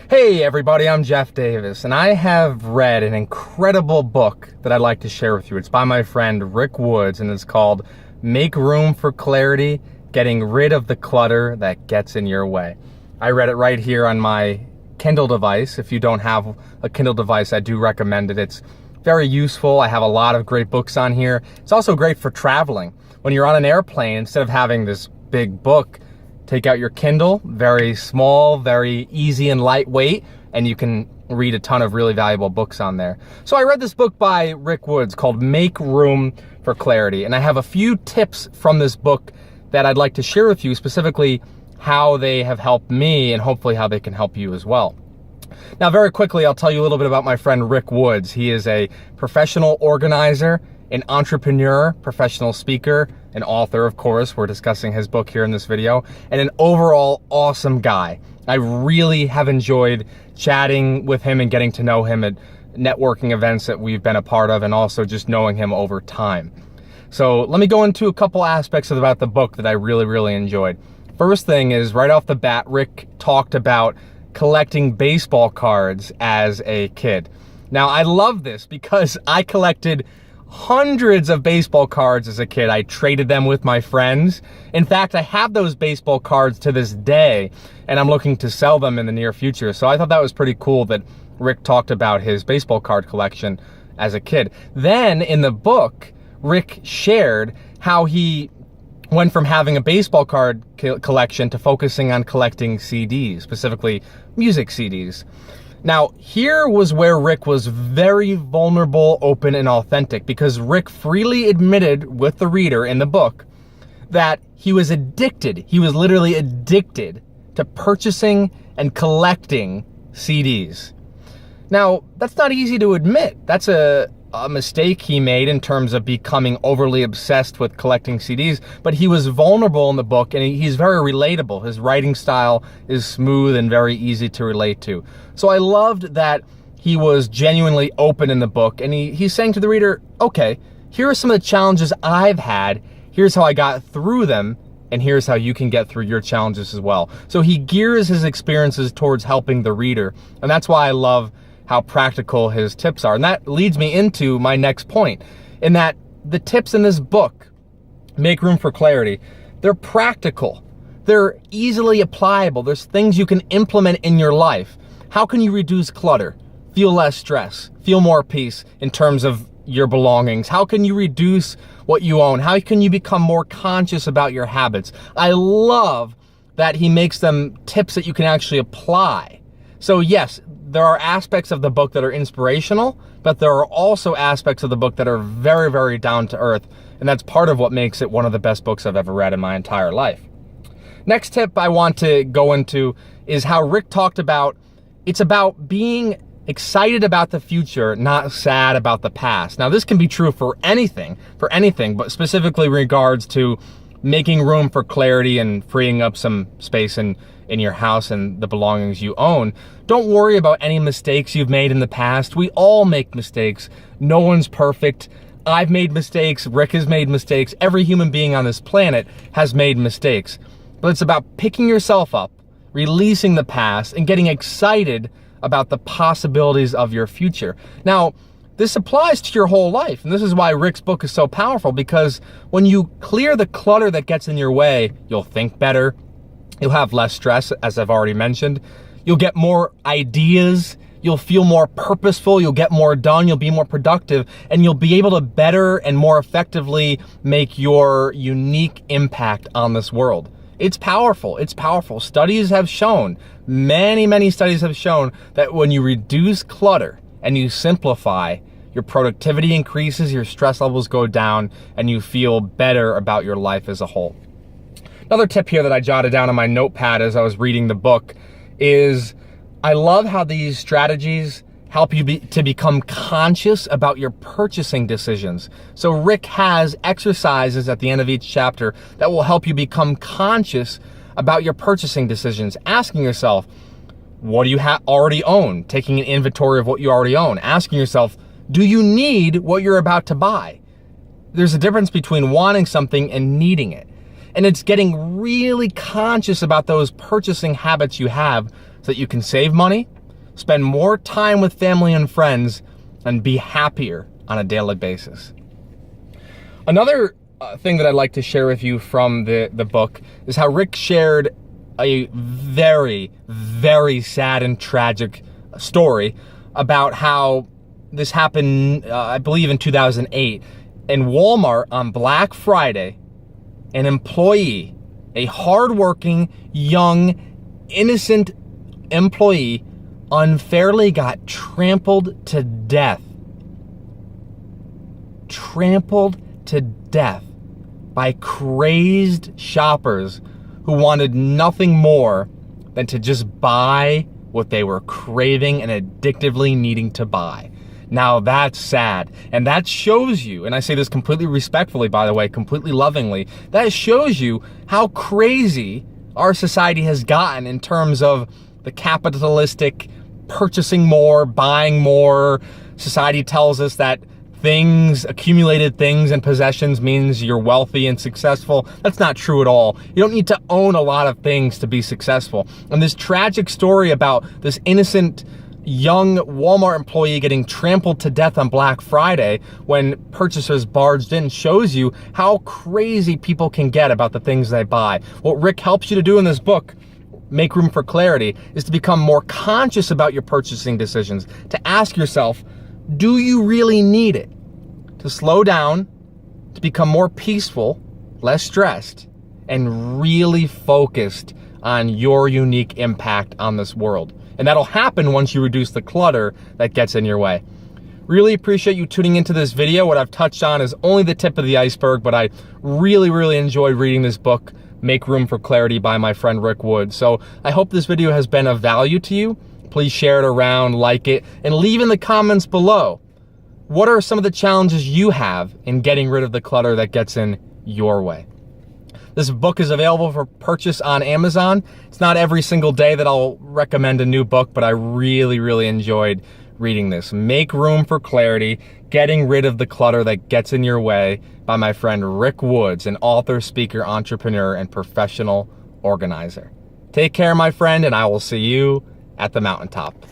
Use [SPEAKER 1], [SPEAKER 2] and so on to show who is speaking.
[SPEAKER 1] Hey everybody, I'm Jeff Davis, and I have read an incredible book that I'd like to share with you. It's by my friend Rick Woods, and it's called Make Room for Clarity, Getting Rid of the Clutter That Gets in Your Way. I read it right here on my Kindle device. If you don't have a Kindle device, I do recommend it. It's very useful. I have a lot of great books on here. It's also great for traveling. When you're on an airplane, instead of having this big book, take out your Kindle, very small, very easy and lightweight, and you can read a ton of really valuable books on there. So I read this book by Rick Woods called Make Room for Clarity, and I have a few tips from this book that I'd like to share with you, specifically how they have helped me and hopefully how they can help you as well. Now, very quickly, I'll tell you a little bit about my friend Rick Woods. He is a professional organizer, an entrepreneur, professional speaker, an author, of course. We're discussing his book here in this video, and an overall awesome guy. I really have enjoyed chatting with him and getting to know him at networking events that we've been a part of, and also just knowing him over time. So let me go into a couple aspects about the book that I really enjoyed. First thing is, right off the bat, Rick talked about collecting baseball cards as a kid. Now, I love this because I collected hundreds of baseball cards as a kid. I traded them with my friends. In fact, I have those baseball cards to this day, and I'm looking to sell them in the near future. So I thought that was pretty cool that Rick talked about his baseball card collection as a kid. Then in the book, Rick shared how he went from having a baseball card collection to focusing on collecting CDs, specifically music CDs. Now, here was where Rick was very vulnerable, open, and authentic, because Rick freely admitted with the reader in the book that he was addicted. He was literally addicted to purchasing and collecting CDs. Now, that's not easy to admit. That's a mistake he made in terms of becoming overly obsessed with collecting CDs, but he was vulnerable in the book, and he's very relatable. His writing style is smooth and very easy to relate to. So I loved that he was genuinely open in the book, and he's saying to the reader, okay, here are some of the challenges I've had, here's how I got through them, and here's how you can get through your challenges as well. So he gears his experiences towards helping the reader, and that's why I love how practical his tips are. And that leads me into my next point, in that the tips in this book, Make Room for Clarity, they're practical. They're easily applicable. There's things you can implement in your life. How can you reduce clutter, feel less stress, feel more peace in terms of your belongings? How can you reduce what you own? How can you become more conscious about your habits? I love that he makes them tips that you can actually apply. So yes, there are aspects of the book that are inspirational, but there are also aspects of the book that are very down to earth, and that's part of what makes it one of the best books I've ever read in my entire life. Next tip I want to go into is how Rick talked about it's about being excited about the future, not sad about the past. Now, this can be true for anything, but specifically in regards to making room for clarity and freeing up some space in your house and the belongings you own. Don't worry about any mistakes you've made in the past. We all make mistakes. No one's perfect. I've made mistakes. Rick has made mistakes. Every human being on this planet has made mistakes. But it's about picking yourself up, releasing the past, and getting excited about the possibilities of your future. Now, this applies to your whole life, and this is why Rick's book is so powerful, because when you clear the clutter that gets in your way, you'll think better, you'll have less stress, as I've already mentioned, you'll get more ideas, you'll feel more purposeful, you'll get more done, you'll be more productive, and you'll be able to better and more effectively make your unique impact on this world. It's powerful. It's powerful. Studies have shown, many studies have shown, that when you reduce clutter and you simplify, your productivity increases, your stress levels go down, and you feel better about your life as a whole. Another tip here that I jotted down on my notepad as I was reading the book is I love how these strategies help you to become conscious about your purchasing decisions. So Rick has exercises at the end of each chapter that will help you become conscious about your purchasing decisions, asking yourself, what do you already own? Taking an inventory of what you already own. Asking yourself, do you need what you're about to buy? There's a difference between wanting something and needing it. And it's getting really conscious about those purchasing habits you have so that you can save money, spend more time with family and friends, and be happier on a daily basis. Another thing that I'd like to share with you from the book is how Rick shared a very, very sad and tragic story about how this happened, I believe in 2008. In Walmart on Black Friday, an employee, a hardworking, young, innocent employee, unfairly got trampled to death. Trampled to death by crazed shoppers who wanted nothing more than to just buy what they were craving and addictively needing to buy. Now that's sad, and that shows you, and I say this completely respectfully, by the way, completely lovingly, that shows you how crazy our society has gotten in terms of the capitalistic purchasing more, buying more. Society tells us that things, accumulated things and possessions means you're wealthy and successful. That's not true at all. You don't need to own a lot of things to be successful. And this tragic story about this innocent young Walmart employee getting trampled to death on Black Friday when purchasers barged in shows you how crazy people can get about the things they buy. What Rick helps you to do in this book, Make Room for Clarity, is to become more conscious about your purchasing decisions, to ask yourself, do you really need it? To slow down, to become more peaceful, less stressed, and really focused on your unique impact on this world. And that'll happen once you reduce the clutter that gets in your way. Really appreciate you tuning into this video. What I've touched on is only the tip of the iceberg, but I really, really enjoyed reading this book, Make Room for Clarity by my friend Rick Woods. So I hope this video has been of value to you. Please share it around, like it, and leave in the comments below, what are some of the challenges you have in getting rid of the clutter that gets in your way? This book is available for purchase on Amazon. It's not every single day that I'll recommend a new book, but I really, really enjoyed reading this. Make Room for Clarity, Getting Rid of the Clutter That Gets in Your Way by my friend Rick Woods, an author, speaker, entrepreneur, and professional organizer. Take care, my friend, and I will see you at the mountaintop.